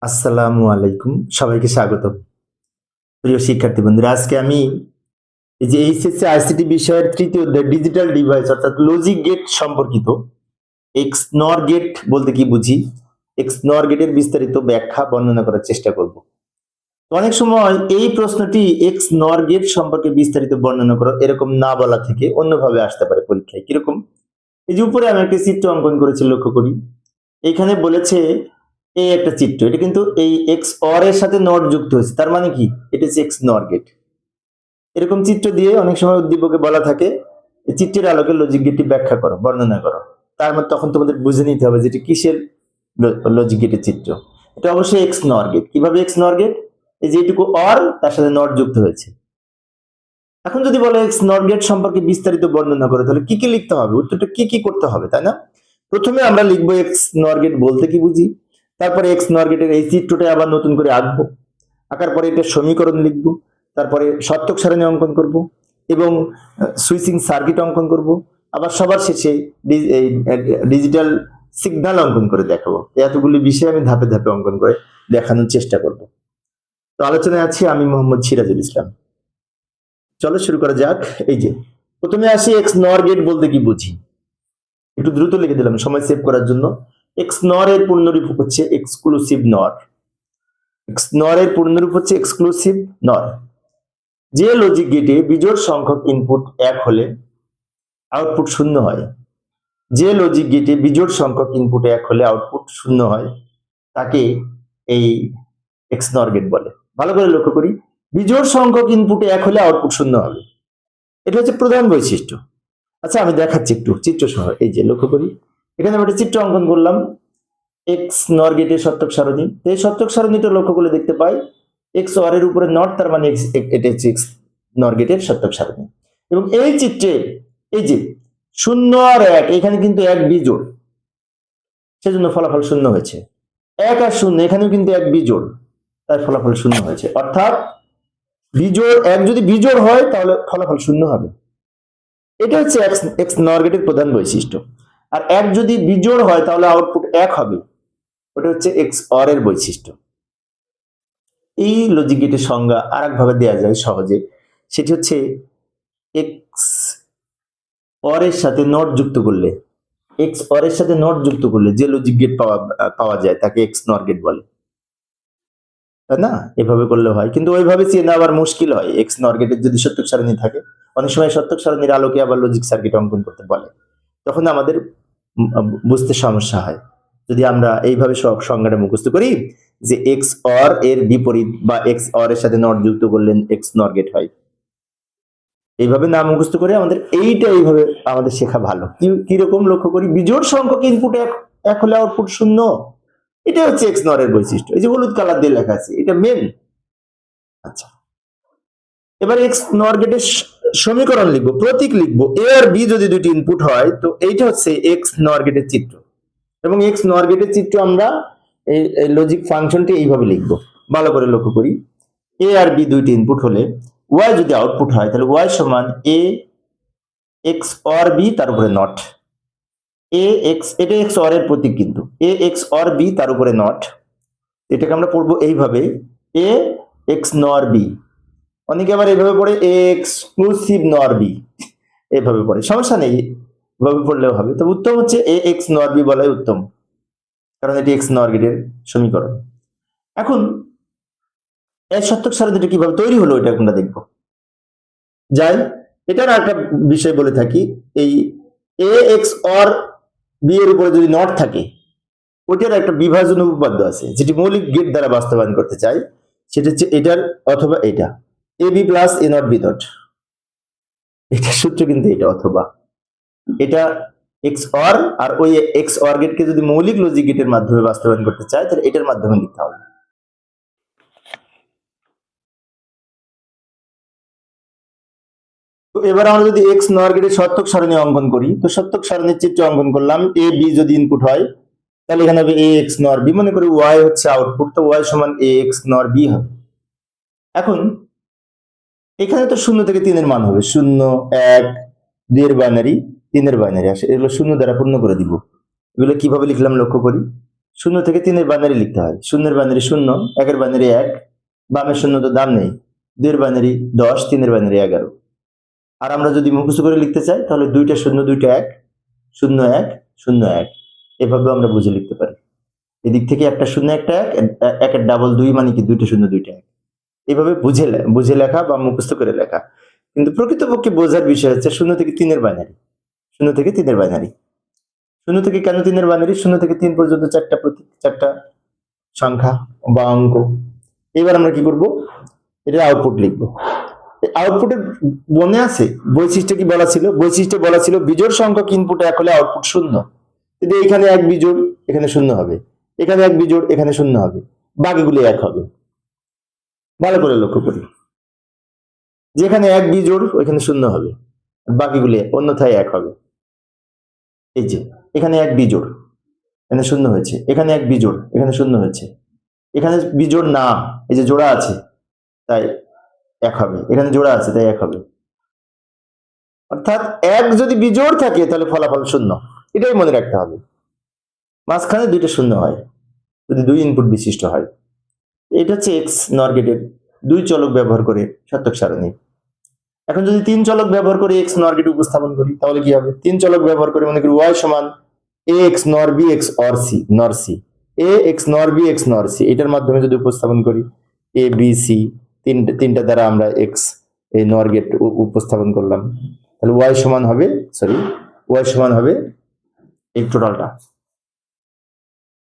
আসসালামু আলাইকুম, সবাইকে স্বাগত। প্রিয় শিক্ষার্থী বন্ধুরা, আজকে আমি এই যে এইচএসসি আইসিটি বিষয়ের তৃতীয় অধ্যায় ডিজিটাল ডিভাইস অর্থাৎ লজিক গেট সম্পর্কিত এক্স নর গেট বলতে কি বুঝি, এক্স নর গেটের বিস্তারিত ব্যাখ্যা বর্ণনা করার চেষ্টা করব। তো অনেক সময় এই প্রশ্নটি এক্স নর গেট সম্পর্কে বিস্তারিত বর্ণনা করো এরকম না বলা থেকে অন্যভাবে আসতে পারে পরীক্ষায়। কিরকম? এই যে উপরে আমি একটা চিত্র অঙ্কন করেছি, লক্ষ্য করি। এখানে বলেছে এই একটা চিত্র, এটা কিন্তু এই এক্স অর এর সাথে নট যুক্ত হয়েছে, তার মানে কি এটা হচ্ছে এক্স নর গেট। এরকম চিত্র দিয়ে অনেক সময় উদ্দীপকে বলা থাকে এই চিত্রের আলোকে লজিক গেটটি ব্যাখ্যা করো, বর্ণনা করো। তার মধ্যে তখন তোমাদের বুঝে নিতে হবে যে এটা কিসের লজিক গেটের চিত্র। এটা অবশ্যই এক্স নর গেট। কিভাবে এক্স নর গেট? এই যে এটুকু অর, তার সাথে নট যুক্ত হয়েছে। এখন যদি বলে এক্স নর গেট সম্পর্কে বিস্তারিত বর্ণনা করে, তাহলে কি কি লিখতে হবে, উত্তরটা কি কি করতে হবে, তাই না? প্রথমে আমরা লিখবো এক্স নর গেট বলতে কি বুঝি, তারপরে এক্স নর গেটের এই চিত্রটা আবার নতুন করে আঁকবো, আঁকার পরে এটা সমীকরণ লিখবো, তারপরে সত্যক সারণী অঙ্কন করব এবং সুইচিং সার্কিট অঙ্কন করব, আবার সবার শেষে ডিজিটাল সিগন্যাল অঙ্কন করে দেখাবো। এতগুলি বিষয় আমি ধাপে ধাপে অঙ্কন করে দেখানোর চেষ্টা করব। তো আলোচনায় আছি আমি মোহাম্মদ সিরাজুল ইসলাম। চলো শুরু করা যাক। এই যে প্রথমে আসি এক্স নর গেট বলতে কি বুঝি, একটু দ্রুত লিখে দিলাম সময় সেভ করার জন্য। এক্স নর এর পূর্ণরূপ হচ্ছে এক্সক্লুসিভ নর। এক্স নর এর পূর্ণরূপ হচ্ছে এক্সক্লুসিভ নর। যে লজিক গেটে বিজোড় সংখ্যক ইনপুট 1 হলে আউটপুট 0 হয়, যে লজিক গেটে বিজোড় সংখ্যক ইনপুট 1 হলে আউটপুট 0 হয়, তাকে এই এক্স নর গেট বলে। ভালো করে লক্ষ্য করি, বিজোড় সংখ্যক ইনপুটে 1 হলে আউটপুট 0 হবে, এটা হচ্ছে প্রধান বৈশিষ্ট্য। আচ্ছা আমি দেখাচ্ছি একটু চিত্র সহ। এই যে লক্ষ্য করি, এখানে আমি একটা চিত্র অঙ্কন করলাম এক্স নর গেটের সত্যক সারণী। এই সত্যক সারণীটা লক্ষ্য করলে দেখতে পাই এক্স অর এর উপরে নট, তার মানে এটা হচ্ছে এক্স নর গেটের সত্যক সারণী। এবং এই চিত্রে এই যে 0 আর 1, এখানে কিন্তু 1 বিজোড়, সেজন্য ফলাফল 0 হয়েছে। 1 আর 0 এখানেও কিন্তু 1 বিজোড়, তাই ফলাফল 0 হয়েছে। অর্থাৎ বিজোড় 1 যদি বিজোড় হয় তাহলে ফলাফল 0 হবে। এটা হচ্ছে এক্স নর গেটের প্রধান বৈশিষ্ট্য। আর 1 যদি বিজোড় হয় তাহলে আউটপুট 1 হবে, ওটা হচ্ছে এক্স অর এর বৈশিষ্ট্য। এই লজিক গেটের সংজ্ঞা আর একভাবে দেওয়া যায় সহজে, সেটি হচ্ছে এক্স অর এর সাথে নট যুক্ত করলে, এক্স অর এর সাথে নট যুক্ত করলে যে লজিক গেট পাওয়া যায় তাকে এক্স নর গেট বলে, তাই না? এভাবে করলে হয়, কিন্তু ওইভাবে চেনা আবার মুশকিল হয়। এক্স নর গেটের যদি সত্যক সারণী থাকে, অনেক সময় সত্যক সারণীর আলোকে আবার লজিক সার্কিট অঙ্কন করতে বলে, তখন আমাদের বুঝতে সমস্যা হয়। যদি আমরা এইভাবে সংজ্ঞাটা মুখস্থ করি যে এক্স অর এর বিপরীত বা এক্স অর এর সাথে নট যুক্ত করলে এক্স নর গেট হয়, এইভাবে না মুখস্থ করে আমাদের এইভাবে আমাদের শেখা ভালো। কিরকম লক্ষ্য করি, বিজোড় সংখ্যক ইনপুট 1 হলে আউটপুট 0, এটা হচ্ছে এক্স নর এর বৈশিষ্ট্য। এই যে হলুদ কালার দিয়ে লেখা আছে, এটা মেন। আচ্ছা, এবার এক্স নর গেটের সমীকরণ লিখবো, প্রতীক লিখবো। এ আর বি যদি দুটি ইনপুট হয়, তো এইটা হচ্ছে এক্স নর গেটের চিত্র। এবং এক্স নর গেটের চিত্র আমরা এই লজিক ফাংশনটি এইভাবে লিখবো। ভালো করে লক্ষ্য করি, এ আর বি দুইটি ইনপুট হলে ওয়াই যদি আউটপুট হয়, তাহলে ওয়াই সমান এ এক্স অর বি তার উপরে নট। এ এক্স, এটা এক্স অর এর প্রতীক, কিন্তু এ এক্স অর বি তার উপরে নট। এটাকে আমরা পড়বো এইভাবে, এ এক্স নর বি। অনেকে আবার এইভাবে পড়ে এ এক্সক্লুসিভ নর বি, এইভাবে পড়ে, সমস্যা নেই, এভাবে পড়লেও হবে। তবে উত্তম হচ্ছে এ এক্স নর বি বলাই উত্তম, কারণ এটি এক্স নর গেটের সমীকরণ। এখন এর সত্যক সারণীটা কিভাবে তৈরি হলো এটা আমরা দেখবো। যাই, এটার একটা বিষয় বলে থাকি, এই এ এক্স অর বি এর উপরে যদি নট থাকে, ওইটার একটা বিভাজন উপপাদ্য আছে যেটি মৌলিক গেট দ্বারা বাস্তবায়ন করতে চাই। সেটা হচ্ছে এটার অথবা এটা, A B plus A not B not, এটা সূত্র কিন্তু এটা, অথবা এটা এক্স অর, আর ওই এক্স অর গেটকে যদি মৌলিক লজিক গেটের মাধ্যমে বাস্তবায়ন করতে চাই, তাহলে এটার মাধ্যমে লিখতে হবে। তো এবার আমরা যদি এক্স নর গেটের সত্যক সারণী অঙ্কন করি, তো সত্যক সারণীর চিত্র অঙ্কন করলাম। এ বি যদি ইনপুট হয়, তাহলে এখানে হবে এ এক্স নর বি। মনে করি ওয়াই হচ্ছে আউটপুট, তো ওয়াই সমান এ এক্স নর বি হবে। এখন এখানে তো 0 থেকে 3 এর মান হবে, 0 1 2 এর বাইনারি, 3 এর বাইনারি আসে, এগুলো 0 দ্বারা পূর্ণ করে দিব। এগুলো কিভাবে লিখলাম লক্ষ্য করি, শূন্য থেকে 3-এর বাইনারি লিখতে হয়। শূন্যের বাইনারি 0, 1-এর বাইনারি 1, বামের শূন্য তো দাম নেই, 2-এর বাইনারি 10, 3-এর বাইনারি 11। আর আমরা যদি মুখস্থ করে লিখতে চাই তাহলে 2টা 0, 2টা 1, 0 1 0 1, এভাবে আমরা বুঝে লিখতে পারি। এদিক থেকে একটা 0 একটা 1, একের ডাবল 2 মানে কি 2টা 0 2টা 1, এভাবে বুঝে লেখা বা মুখস্থ করে লেখা। কিন্তু প্রকৃতপক্ষে বোঝার বিষয় হচ্ছে 0 থেকে 3-এর বাইনারি, 0 থেকে 3-এর বাইনারি। 0 থেকে কেন 3-এর বাইনারি? 0 থেকে 3 পর্যন্ত 4টা প্রতীক, 4টা সংখ্যা বা অঙ্ক। এবার আমরা কি করব? এটা আউটপুট লিখব। আউটপুটের মনে আছে বৈশিষ্ট্য কি বলা ছিল? বৈশিষ্ট্য বলা ছিল বিজোড় সংখ্যক ইনপুট 1 হলে আউটপুট 0। যদি এখানে 1 বিজোড়, এখানে 0 হবে, এখানে 1 বিজোড়, এখানে 0 হবে, বাকিগুলি 1 হবে। ভালো করে লক্ষ্য করি, যেখানে 1 বিজোড় ওইখানে 0 হবে, বাকিগুলি অন্যথায় 1 হবে। এই যে এখানে 1 বিজোড়, এখানে 0 হয়েছে, এখানে 1 বিজোড়, এখানে 0 হয়েছে, এখানে বিজোড় না, এই যে জোড়া আছে তাই 1 হবে, এখানে জোড়া আছে তাই 1 হবে। অর্থাৎ 1 যদি বিজোড় থাকে তাহলে ফলাফল 0, এটাই মনে রাখতে হবে। মাঝখানে 2টা 0 হয় যদি 2 ইনপুট বিশিষ্ট হয়। এটা হচ্ছে এক্স নর গেটের 2 চলক ব্যবহার করে সত্যক সারণী। এখন যদি 3 চলক ব্যবহার করে এক্স নর গেট উপস্থাপন করি তাহলে কি হবে? 3 চলক ব্যবহার করে মনে করি y সমান ax নর bx অর c নর c, ax নর bx নর c, এটার মাধ্যমে যদি উপস্থাপন করি a b c, তিনটা দ্বারা আমরা x এই নর গেট উপস্থাপন করলাম, তাহলে y সমান হবে এই টোটালটা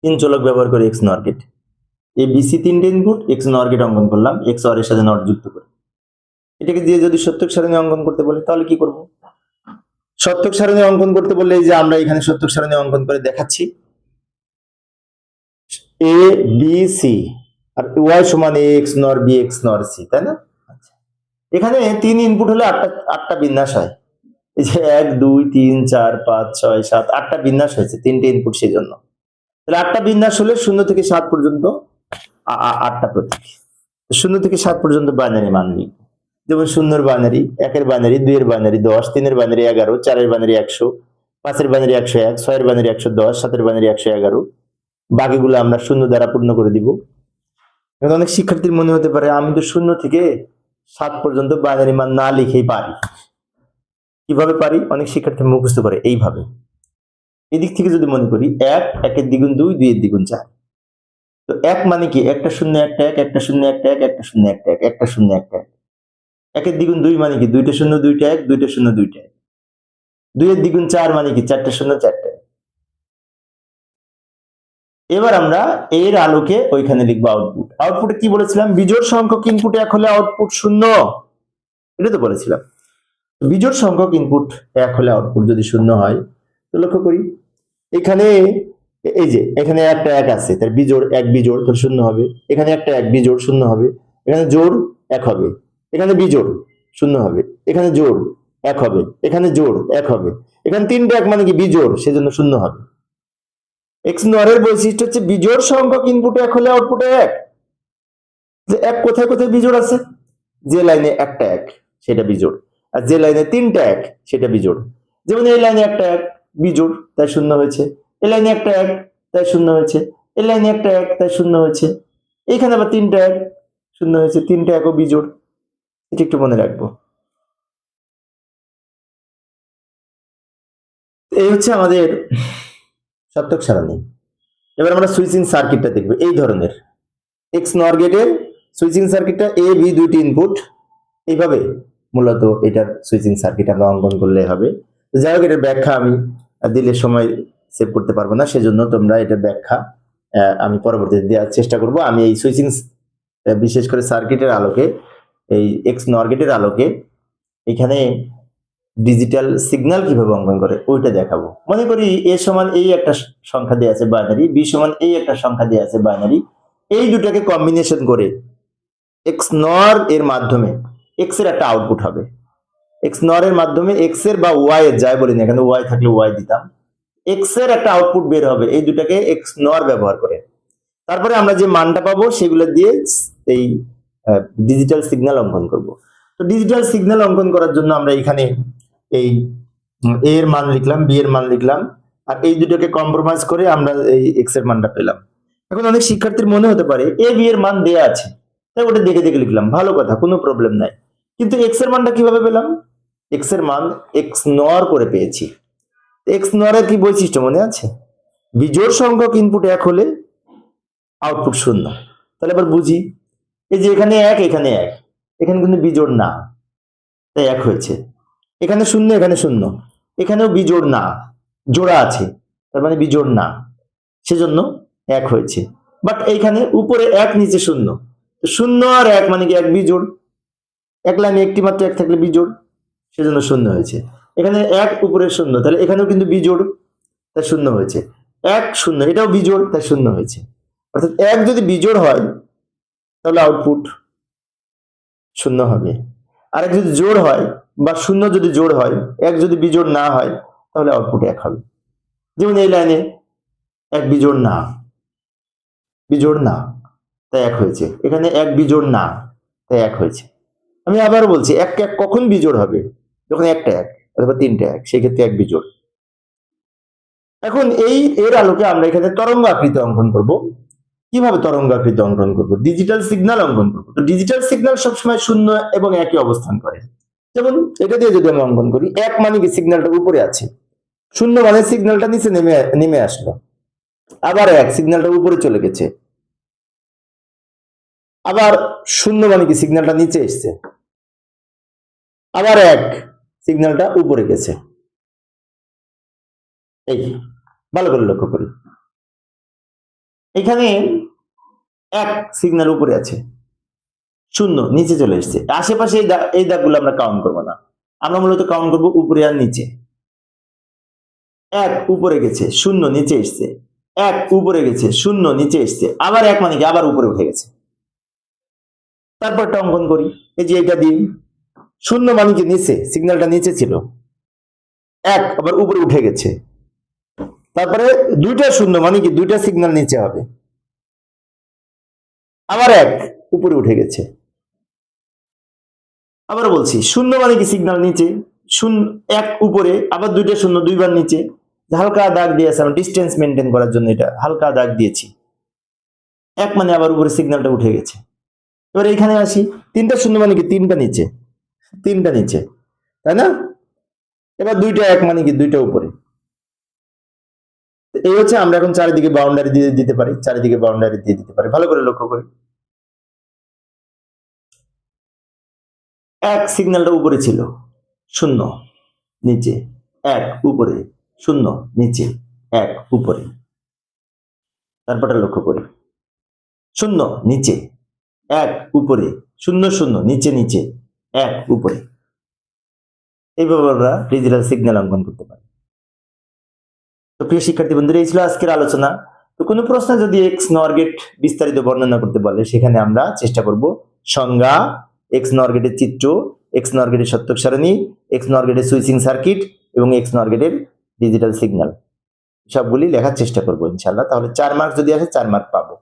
3 চলক ব্যবহার করে x নর গেট, a b c 3টে ইনপুট, x নর গেট অঙ্কন করলাম, x অর এর সাথে নট যুক্ত করে। এটাকে দিয়ে যদি সত্যক সারণী অঙ্কন করতে বলে তাহলে কি করব? সত্যক সারণী অঙ্কন করতে বললে এই যে আমরা এখানে সত্যক সারণী অঙ্কন করে দেখাচ্ছি, a b c R y সমান ax নর bx নর c, তাই না? আচ্ছা, এখানে 3 ইনপুট হলে 8টা বিন্যাস হয়। এই যে 1 2 3 4 5 6 7 8টা বিন্যাস হয়েছে, 3টে ইনপুট সেই জন্য। তাহলে 8টা বিন্যাস হলে 0 থেকে 7 পর্যন্ত 8টা প্রতীক, 0 থেকে 7 পর্যন্ত বাইনারি মান লিখব। যেমন 0-এর বাইনারি, 1-এর বাইনারি, 2-এর বাইনারি 10, 3-এর বাইনারি 11, 4-এর বাইনারি 100, 5-এর বাইনারি 101, 6-এর বাইনারি 110, 7-এর বাইনারি 111, বাকিগুলো আমরা 0 দ্বারা পূর্ণ করে দিব। এখন অনেক শিক্ষার্থীর মনে হতে পারে আমি তো 0 থেকে 7 পর্যন্ত বাইনারি মান না লিখেই পারি। কিভাবে পারি? অনেক শিক্ষার্থী মুখস্থ করে এইভাবে। এদিক থেকে যদি মনে করি 1, 1-এর দ্বিগুণ 2, 2-এর দ্বিগুণ 4, তো 1 মানে কি? একটা 0 একটা 1, একটা 0 একটা 1, একটা 0 একটা 1, একটা 0 একটা 1। 1-এর দ্বিগুণ 2 মানে কি? 2টা 0 2টা 1, 2টা 0 2টা 1। 2-এর দ্বিগুণ 4 মানে কি? 4টা 0 4টা 1। এবার আমরা এর আলোকে ওইখানে লিখবো আউটপুট। আউটপুটে কি বলেছিলাম? বিজোড় সংখ্যক ইনপুট 1 হলে আউটপুট 0, এটা তো বলেছিলাম। বিজোড় সংখ্যক ইনপুট 1 হলে আউটপুট যদি 0 হয়, তো লক্ষ্য করি এখানে এই যে এখানে একটা 1 আছে, তার বিজোড় 1 বিজোড় তাহলে 0 হবে, এখানে একটা 1 বিজোড় 0 হবে, এখানে জোড় 1 হবে, এখানে বিজোড় 0 হবে, এখানে জোড় 1 হবে, এখানে জোড় 1 হবে, এখানে 3টা 1 মানে কি? বিজোড়, সেজন্য 0 হবে। এক্স নরের বৈশিষ্ট্য হচ্ছে বিজোড় সংখ্যক ইনপুট 1 হলে আউটপুটে 1। যে 1 কোথায় কোথায় বিজোড় আছে? যে লাইনে একটা 1 সেটা বিজোড়, আর যে লাইনে 3টা 1 সেটা বিজোড়। যেমন এই লাইনে একটা 1 বিজোড় তাই 0 হয়েছে, এই লাইনে একটা 1 তাই 0 হয়েছে, এই লাইনে একটা 1 তাই 0 হয়েছে, এইখানে আবার 3টা 1 0 হয়েছে, 3টা 1ও বিজোড়। এটা একটু মনে রাখবো। এই হচ্ছে আমাদের সত্যক সারণী। এবার আমরা সুইচিং সার্কিটটা দেখবো এই ধরনের। এক্স নর গেটের সুইচিং সার্কিটটা এ বি 2টি ইনপুট, এইভাবে মূলত এটার সুইচিং সার্কিট আমরা অঙ্কন করলে হবে। যাই হোক, এটার ব্যাখ্যা আমি দিলে সময় সেভ করতে পারবো না, সেজন্য তোমরা এটার ব্যাখ্যা আমি পরবর্তীতে দেওয়ার চেষ্টা করব। আমি এই সুইচিং বিশেষ করে সার্কিটের আলোকে, এই এক্স নর গেটের আলোকে এখানে ডিজিটাল সিগন্যাল কিভাবে অঙ্কন করে ওইটা দেখাবো। মনে করি এ সমান এই একটা সংখ্যা দেওয়া আছে বাইনারি, বি সমান এই একটা সংখ্যা দেওয়া আছে বাইনারি, এই দুটাকে কম্বিনেশন করে এক্স নর এর মাধ্যমে এক্স এর একটা আউটপুট হবে। এক্স নর এর মাধ্যমে এক্স এর বা ওয়াই এর, যাই বলি না এখানে ওয়াই থাকলে ওয়াই দিতাম, এক্স এর একটা আউটপুট বের হবে এই দুটাকে এক্স নর ব্যবহার করে। তারপরে আমরা যে মানটা পাবো সেগুলো দিয়ে এই ডিজিটাল সিগন্যাল অঙ্কন করব। তো ডিজিটাল সিগন্যাল অঙ্কন করার জন্য আমরা এখানে এই এ এর মান লিখলাম, বি এর মান লিখলাম, আর এই দুটোকে কম্প্রোমাইজ করে আমরা এই এক্স এর মানটা পেলাম। এখন অনেক শিক্ষার্থীর মনে হতে পারে এ বি এর মান দেয়া আছে, তাই ওটা দেখে দেখে লিখলাম, ভালো কথা, কোনো প্রবলেম নাই। কিন্তু এক্স এর মানটা কিভাবে পেলাম? এক্স এর মান এক্স নর করে পেয়েছি। এক্স নরের কি বৈশিষ্ট্য মনে আছে? বিজোড় সংখ্যক ইনপুট 1 হলে আউটপুট 0। তাহলে এবার বুঝি, এই যে এখানে 1 এখানে 1, এখানে কিন্তু বিজোড় না, তাই 1 হয়েছে। এখানে 0 এখানে 0, এখানেও বিজোড় না, জোড়া আছে, তার মানে বিজোড় না, সেজন্য 1 হয়েছে। বাট এইখানে উপরে 1 নিচে 0, তো 0 আর 1 মানে কি 1 বিজোড়, এক লাইনে একটি মাত্র 1 থাকলে বিজোড়, সেজন্য 0 হয়েছে। এখানে 1 উপরে 0, তাহলে এখানেও কিন্তু বিজোড়, তাই 0 হয়েছে। 1 0, এটাও বিজোড়, তাই 0 হয়েছে। অর্থাৎ 1 যদি বিজোড় হয় তাহলে আউটপুট 0 হবে, আর 1 যদি জোড় হয় বা 0 যদি জোড় হয়, 1 যদি বিজোড় না হয় তাহলে আউটপুট 1 হবে। যেমন এই লাইনে 1 বিজোড় না, বিজোড় না, তাই 1 হয়েছে। এখানে 1 বিজোড় না, তাই 1 হয়েছে। আমি আবার বলছি, 1 1 কখন বিজোড় হবে? যখন একটা 1 অথবা 3টা 1, সেই ক্ষেত্রে 1 বিজোড়। এখন এর আলোকে আমরা এখানে তরঙ্গ আকৃতি অঙ্কন করব। কিভাবে তরঙ্গ আকৃতি অঙ্কন করব? ডিজিটাল সিগন্যাল অঙ্কন করব। তো ডিজিটাল সিগন্যাল সবসময় 0 এবং 1 অবস্থান করে। যেমন এটা দিয়ে যদি আমি অঙ্কন করি, 1 মানে কি সিগন্যালটা উপরে আছে, 0 মানে সিগন্যালটা নিচে নেমে আসলো, আবার 1 সিগন্যালটা উপরে চলে গেছে, আবার 0 মানে কি সিগন্যালটা নিচে এসছে, আবার 1 সিগন্যালটা উপরে গেছে। এই ভালো করে লক্ষ্য করি, এখানে 1 সিগন্যাল উপরে আছে, 0 নিচে চলে এসছে। আশেপাশে এই দাগগুলো আমরা কাউন্ট করবো না, আমরা মূলত কাউন্ট করবো উপরে আর নিচে। 1 উপরে গেছে, 0 নিচে এসছে, 1 উপরে গেছে, 0 নিচে এসছে, আবার 1 মানে কি আবার উপরে উঠে গেছে। তারপরটা অঙ্কন করি, এই যে এটা দিই, 0 মানে কি নিচে, সিগন্যালটা নিচে ছিল, 1 আবার উপরে উঠে গেছে, তারপরে 2টা 0 মানে কি 2টা সিগন্যাল নিচে হবে, আবার 1 উপরে উঠে গেছে। আবার বলছি, 0 মানে কি সিগন্যাল নিচে, 1 উপরে, আবার 2টা 0 দুইবার নিচে, হালকা দাগ দিয়েছে, আমরা ডিস্টেন্স মেনটেন করার জন্য এটা হালকা দাগ দিয়েছি। 1 মানে আবার উপরে সিগন্যালটা উঠে গেছে। এবার এখানে আসি, 3টা 0 মানে কি 3টা নিচে, 3টা নিচে, তাই না? এবার 2টা 1 মানে কি 2টা উপরে। এই হচ্ছে, আমরা এখন চারিদিকে বাউন্ডারি দিয়ে দিতে পারি, চারিদিকে বাউন্ডারি দিয়ে দিতে পারি। ভালো করে লক্ষ্য করি, 1 সিগন্যালটা উপরে ছিল, 0 নিচে, 1 উপরে, 0 নিচে, 1 উপরে। তারপরটা লক্ষ্য করি, 0 নিচে, 1 উপরে, 0 0 নিচে নিচে, 1 উপরে। এইভাবে আমরা ডিজিটাল সিগন্যাল অঙ্কন করতে পারি। তো প্রিয় শিক্ষার্থী বন্ধুরা, এই ছিল আজকের আলোচনা। তো কোনো প্রশ্ন যদি এক্স নর গেট বিস্তারিত বর্ণনা করতে বলে, সেখানে আমরা চেষ্টা করব সংজ্ঞা, এক্স নর গেটের চিত্র, এক্স নর গেটের সত্যক সারণী, এক্স নর গেটের সুইচিং সার্কিট এবং এক্স নর গেটের ডিজিটাল সিগন্যাল, সবগুলি লেখার চেষ্টা করবো ইনশাল্লাহ। তাহলে 4 মার্ক যদি আসে 4 মার্ক পাবো।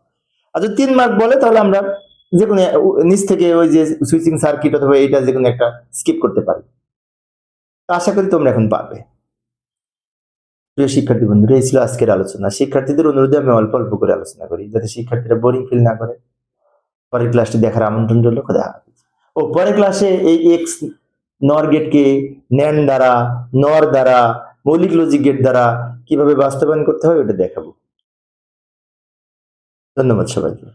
আর যদি 3 মার্ক বলে তাহলে আমরা যে কোনো নিচ থেকে ওই যে সুইচিং সার্কিট অথবা এইটা যে কোনো একটা স্কিপ করতে পারি। আশা করি তোমরা এখন পারবে। প্রিয় শিক্ষার্থী বন্ধুরা, এই ছিল আজকের আলোচনা। শিক্ষার্থীদের অনুরোধে আমি অল্প অল্প করে আলোচনা করি, যাতে শিক্ষার্থীরা বোরিং ফিল না করে। পরের ক্লাসটি দেখার আমন্ত্রণ রইল। খোদা হাফেজ। ও পরের ক্লাসে এই এক্স নর গেটকে ন্যান দ্বারা, নর দ্বারা, মৌলিক লজিক গেট দ্বারা কিভাবে বাস্তবায়ন করতে হয় ওটা দেখাবো। ধন্যবাদ সবাইকে।